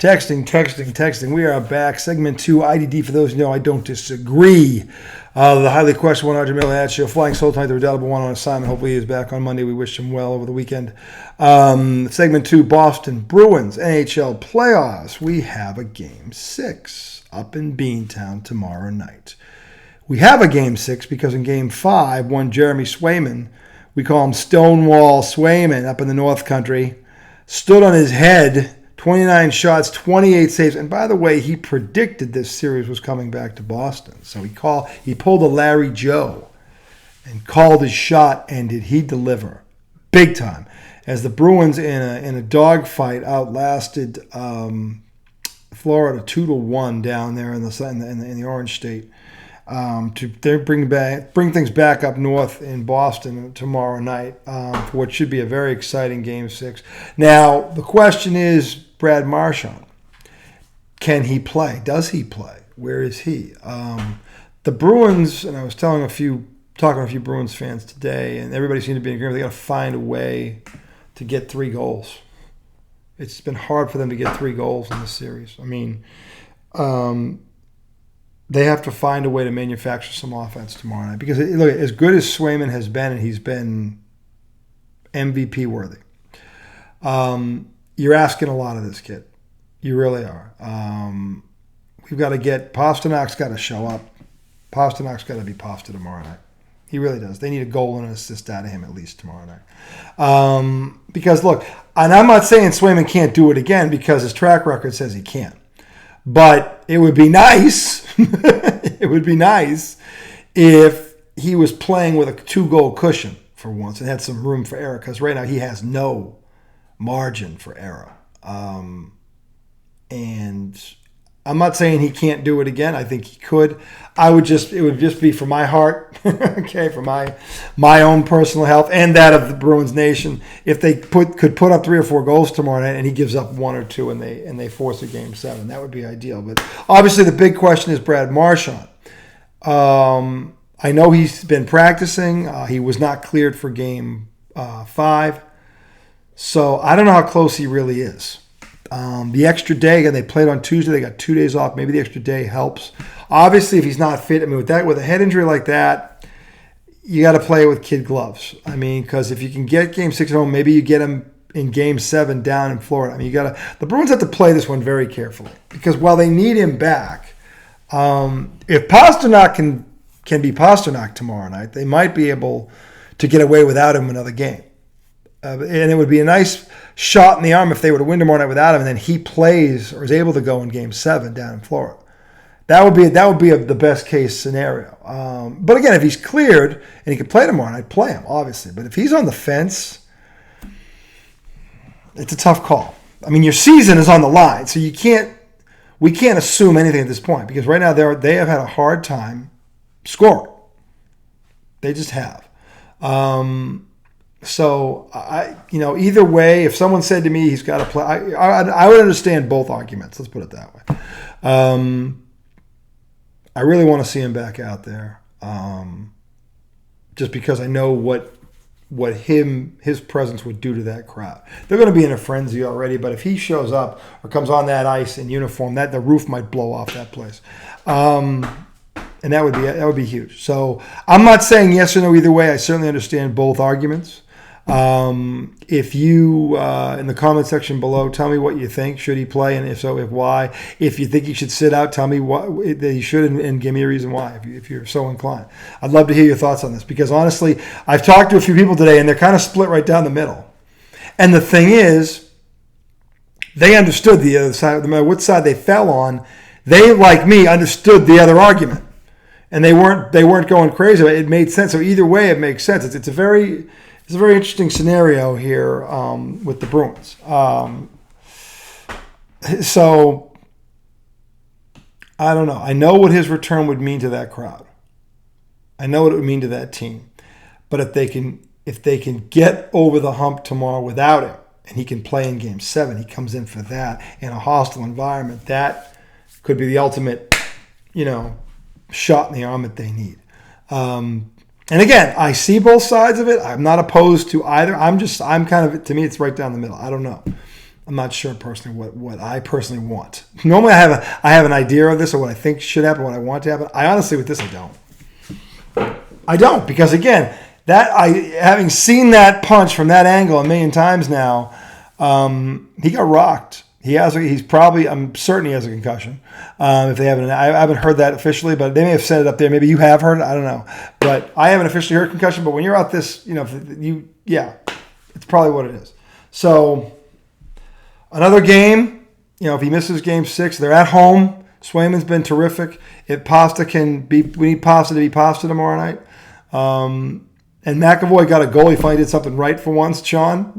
Texting. We are back. Segment 2, IDD. For those who know, I don't disagree. The highly questionable 100 middle ad show. Flying Soul tonight, the redoubtable one on assignment. Hopefully he is back on Monday. We wish him well over the weekend. Segment 2, Boston Bruins, NHL playoffs. We have a Game 6 up in Beantown tomorrow night. We have a Game 6 because in Game 5, one Jeremy Swayman, we call him Stonewall Swayman up in the North Country, stood on his head, 29 shots, 28 saves. And by the way, he predicted this series was coming back to Boston. So he pulled a Larry Joe and called his shot, and did he deliver? Big time. As the Bruins in a dogfight outlasted Florida 2-1 down there in the Orange State. To bring things back up north in Boston tomorrow night for what should be a very exciting Game 6. Now, the question is, Brad Marchand, can he play? Does he play? Where is he? The Bruins, and I was talking to a few Bruins fans today, and everybody seemed to be in agreement. They got to find a way to get 3 goals. It's been hard for them to get 3 goals in this series. I mean, they have to find a way to manufacture some offense tomorrow night. Because, look, as good as Swayman has been, and he's been MVP worthy, you're asking a lot of this kid. You really are. We've got to get – Pasternak's got to show up. Pasternak's got to be Pasta tomorrow night. He really does. They need a goal and an assist out of him at least tomorrow night. Because, look, and I'm not saying Swayman can't do it again because his track record says he can't. But it would be nice – it would be nice if he was playing with a 2-goal cushion for once and had some room for error, because right now he has no margin for error. And I'm not saying he can't do it again. I think he could. It would just be for my heart, okay, for my own personal health and that of the Bruins nation. If they could put up 3 or 4 goals tomorrow night and he gives up 1 or 2 and they force a Game 7, that would be ideal. But obviously the big question is Brad Marchand. I know he's been practicing. He was not cleared for Game 5. So I don't know how close he really is. The extra day, again, they played on Tuesday. They got 2 days off. Maybe the extra day helps. Obviously, if he's not fit, I mean, with a head injury like that, you got to play with kid gloves. I mean, because if you can get Game 6 at home, maybe you get him in Game 7 down in Florida. I mean, the Bruins have to play this one very carefully because while they need him back, if Pastrnak can be Pastrnak tomorrow night, they might be able to get away without him another game. And it would be a nice shot in the arm if they were to win tomorrow night without him, and then he plays or is able to go in Game 7 down in Florida. That would be the best case scenario. But again, if he's cleared and he can play tomorrow night, play him, obviously. But if he's on the fence, it's a tough call. I mean, your season is on the line, so we can't assume anything at this point because right now they have had a hard time scoring. They just have. So either way, if someone said to me he's got to play, I would understand both arguments. Let's put it that way. I really want to see him back out there, just because I know what his presence would do to that crowd. They're going to be in a frenzy already, but if he shows up or comes on that ice in uniform, the roof might blow off that place. And that would be huge. So I'm not saying yes or no either way. I certainly understand both arguments. If you in the comment section below, tell me what you think. Should he play, and if so, why? If you think he should sit out, tell me that he should, and give me a reason why. If you're so inclined, I'd love to hear your thoughts on this because honestly, I've talked to a few people today, and they're kind of split right down the middle. And the thing is, they understood the other side. No matter what side they fell on, they, like me, understood the other argument. And they weren't going crazy. It made sense. So either way, it makes sense. It's a very interesting scenario here with the Bruins. So I don't know. I know what his return would mean to that crowd. I know what it would mean to that team. But if they can get over the hump tomorrow without him, and he can play in Game 7, he comes in for that in a hostile environment. That could be the ultimate, shot in the arm that they need. And again, I see both sides of it. I'm not opposed to either. I'm kind of, to me, it's right down the middle. I don't know. I'm not sure personally what I personally want. Normally, I have an idea of this or what I think should happen, what I want to happen. I honestly, with this, I don't because again, having seen that punch from that angle a million times now, he got rocked. I'm certain he has a concussion. If they haven't, I haven't heard that officially, but they may have said it up there. Maybe you have heard it. I don't know, but I haven't officially heard concussion. But when you're out this, it's probably what it is. So another game, if he misses game 6, they're at home. Swayman's been terrific. We need Pasta to be Pasta tomorrow night. And McAvoy got a goal. He finally did something right for once, Sean.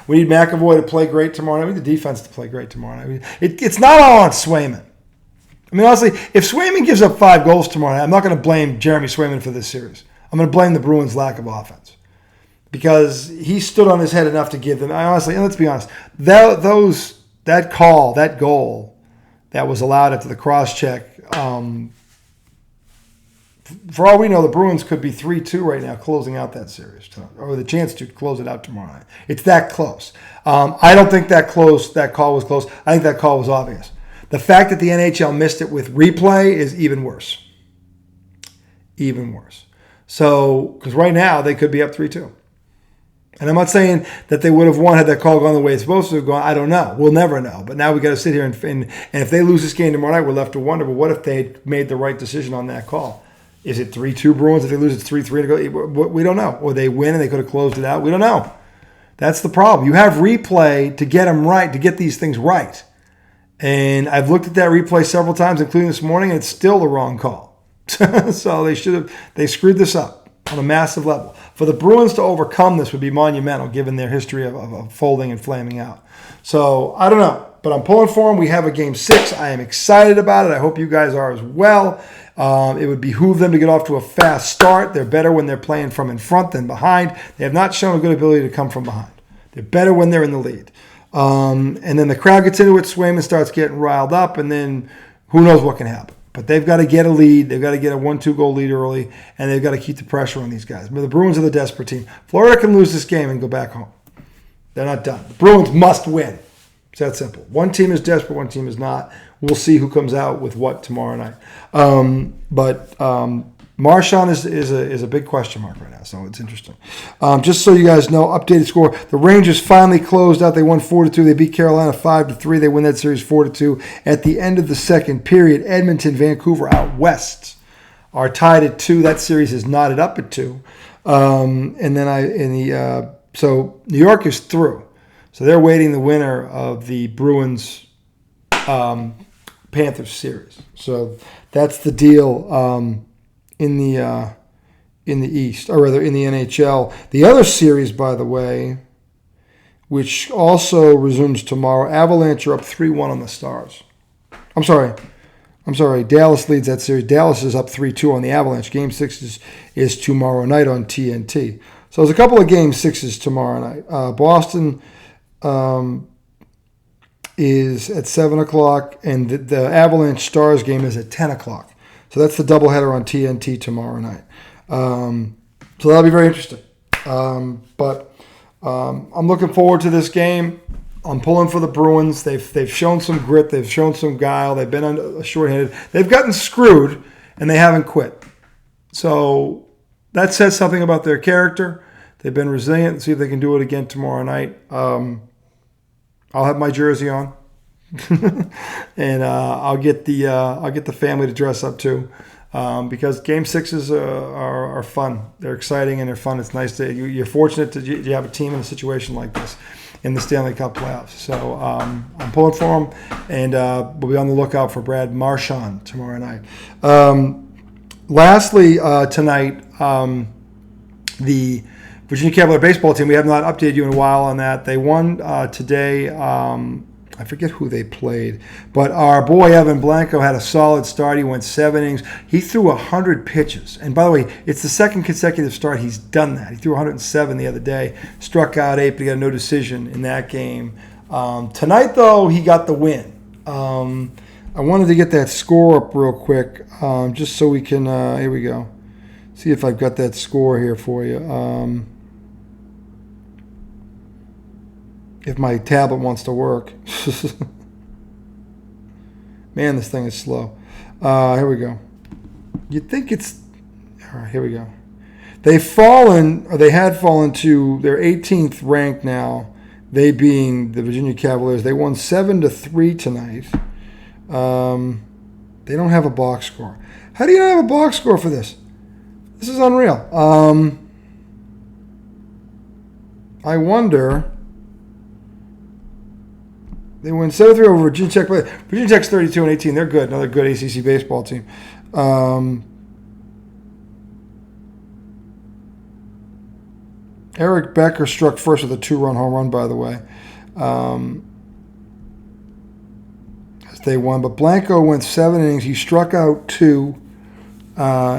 We need McAvoy to play great tomorrow night. We need the defense to play great tomorrow night. It's not all on Swayman. I mean, honestly, if Swayman gives up 5 goals tomorrow night, I'm not going to blame Jeremy Swayman for this series. I'm going to blame the Bruins' lack of offense. Because he stood on his head enough to give them. Honestly, and let's be honest, that goal that was allowed after the cross-check, for all we know, the Bruins could be 3-2 right now, closing out that series, or the chance to close it out tomorrow night. It's that close. I don't think that call was close. I think that call was obvious. The fact that the NHL missed it with replay is even worse. Even worse. So, because right now they could be up 3-2. And I'm not saying that they would have won had that call gone the way it's supposed to have gone. I don't know. We'll never know. But now we got to sit here and if they lose this game tomorrow night, we're left to wonder, well, what if they made the right decision on that call? Is it 3-2 Bruins? If they lose, it's 3-3 to go. We don't know. Or they win and they could have closed it out. We don't know. That's the problem. You have replay to get them right, to get these things right. And I've looked at that replay several times, including this morning, and it's still the wrong call. So they screwed this up on a massive level. For the Bruins to overcome this would be monumental, given their history of folding and flaming out. So I don't know, but I'm pulling for them. We have a game 6. I am excited about it. I hope you guys are as well. It would behoove them to get off to a fast start. They're better when they're playing from in front than behind. They have not shown a good ability to come from behind. They're better when they're in the lead. And then the crowd gets into it. Swayman starts getting riled up, and then who knows what can happen. But they've got to get a lead. They've got to get a 1-2 goal lead early, and they've got to keep the pressure on these guys. But the Bruins are the desperate team. Florida can lose this game and go back home. They're not done. The Bruins must win. It's that simple. One team is desperate, one team is not. We'll see who comes out with what tomorrow night. But Marchand is a big question mark right now, so it's interesting. Just so you guys know, updated score. The Rangers finally closed out. They won 4-2. They beat Carolina 5-3. They win that series 4-2. At the end of the second period, Edmonton, Vancouver out west are tied at 2. That series is knotted up at 2. So New York is through. So they're waiting the winner of the Bruins Panthers series. So that's the deal in the East, or rather in the NHL. The other series, by the way, which also resumes tomorrow, Avalanche are up 3-1 on the Stars. I'm sorry. Dallas leads that series. Dallas is up 3-2 on the Avalanche. Game 6 is tomorrow night on TNT. So there's a couple of Game 6s tomorrow night. Boston is at 7 o'clock, and the Avalanche Stars game is at 10 o'clock. So that's the doubleheader on TNT tomorrow night. So that'll be very interesting. But I'm looking forward to this game. I'm pulling for the Bruins. They've shown some grit. They've shown some guile. They've been shorthanded. They've gotten screwed, and they haven't quit. So that says something about their character. They've been resilient. Let's see if they can do it again tomorrow night. I'll have my jersey on, and I'll get the family to dress up too, because Game 6s are fun. They're exciting and they're fun. It's nice you're fortunate to you have a team in a situation like this in the Stanley Cup playoffs. So I'm pulling for them, and we'll be on the lookout for Brad Marchand tomorrow night. Lastly, tonight, the Virginia Cavalier baseball team, we have not updated you in a while on that. They won today. I forget who they played, but our boy Evan Blanco had a solid start. He went 7 innings. He threw 100 pitches. And by the way, it's the second consecutive start he's done that. He threw 107 the other day, struck out 8, but he got no decision in that game. Tonight, though, he got the win. I wanted to get that score up real quick, just so we can, here we go. See if I've got that score here for you. if my tablet wants to work. Man, this thing is slow. Here we go. You'd think it's... All right, here we go. They had fallen to their 18th rank now, they being the Virginia Cavaliers. They won 7-3 tonight. They don't have a box score. How do you not have a box score for this? This is unreal. I wonder... They win 7-3 over Virginia Tech. Virginia Tech's 32-18. They're good. Another good ACC baseball team. Eric Becker struck first with a 2-run home run, by the way. As they won. But Blanco went 7 innings. He struck out 2.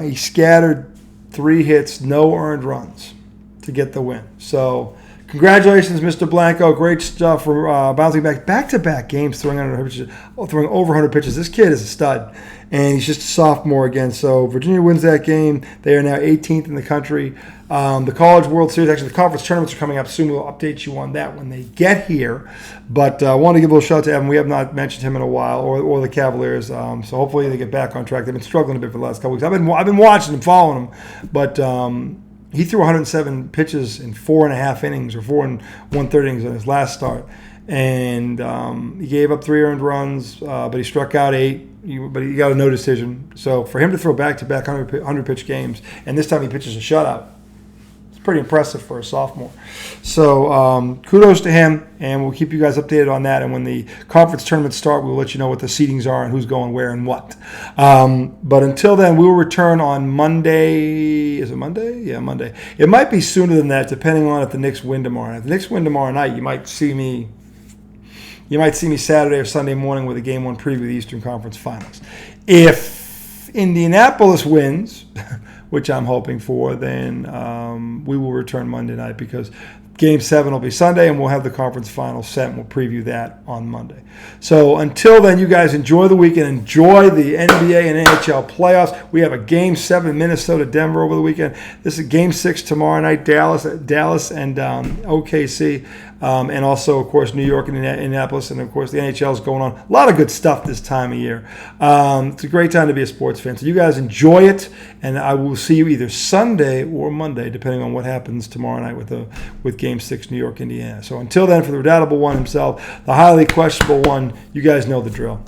He scattered 3 hits, no earned runs to get the win. So... Congratulations, Mr. Blanco. Great stuff for bouncing back-to-back games, throwing over 100 pitches. This kid is a stud, and he's just a sophomore again. So Virginia wins that game. They are now 18th in the country. The College World Series, actually the conference tournaments are coming up soon. We'll update you on that when they get here. But I want to give a little shout out to Evan. We have not mentioned him in a while, or the Cavaliers. So hopefully they get back on track. They've been struggling a bit for the last couple weeks. I've been watching them, following them, but. He threw 107 pitches in 4.5 innings, or 4 1/3 innings in his last start. And he gave up 3 earned runs, but he struck out 8, but he got a no decision. So for him to throw back-to-back 100-pitch games, and this time he pitches a shutout, it's pretty impressive for a sophomore. So kudos to him, and we'll keep you guys updated on that. And when the conference tournaments start, we'll let you know what the seedings are and who's going where and what. But until then, we will return on Monday. Is it Monday? Yeah, Monday. It might be sooner than that, depending on if the Knicks win tomorrow night. If the Knicks win tomorrow night, you might see me Saturday or Sunday morning with a Game 1 preview of the Eastern Conference Finals. If Indianapolis wins, which I'm hoping for, then we will return Monday night, because Game 7 will be Sunday, and we'll have the conference final set, and we'll preview that on Monday. So until then, you guys enjoy the weekend. Enjoy the NBA and NHL playoffs. We have a Game 7 Minnesota-Denver over the weekend. This is Game 6 tomorrow night, Dallas and OKC. And also, of course, New York and Indianapolis, and of course the NHL is going on. A lot of good stuff this time of year. It's a great time to be a sports fan. So you guys enjoy it, and I will see you either Sunday or Monday, depending on what happens tomorrow night with Game 6, New York, Indiana. So until then, for the redoubtable one himself, the highly questionable one, you guys know the drill.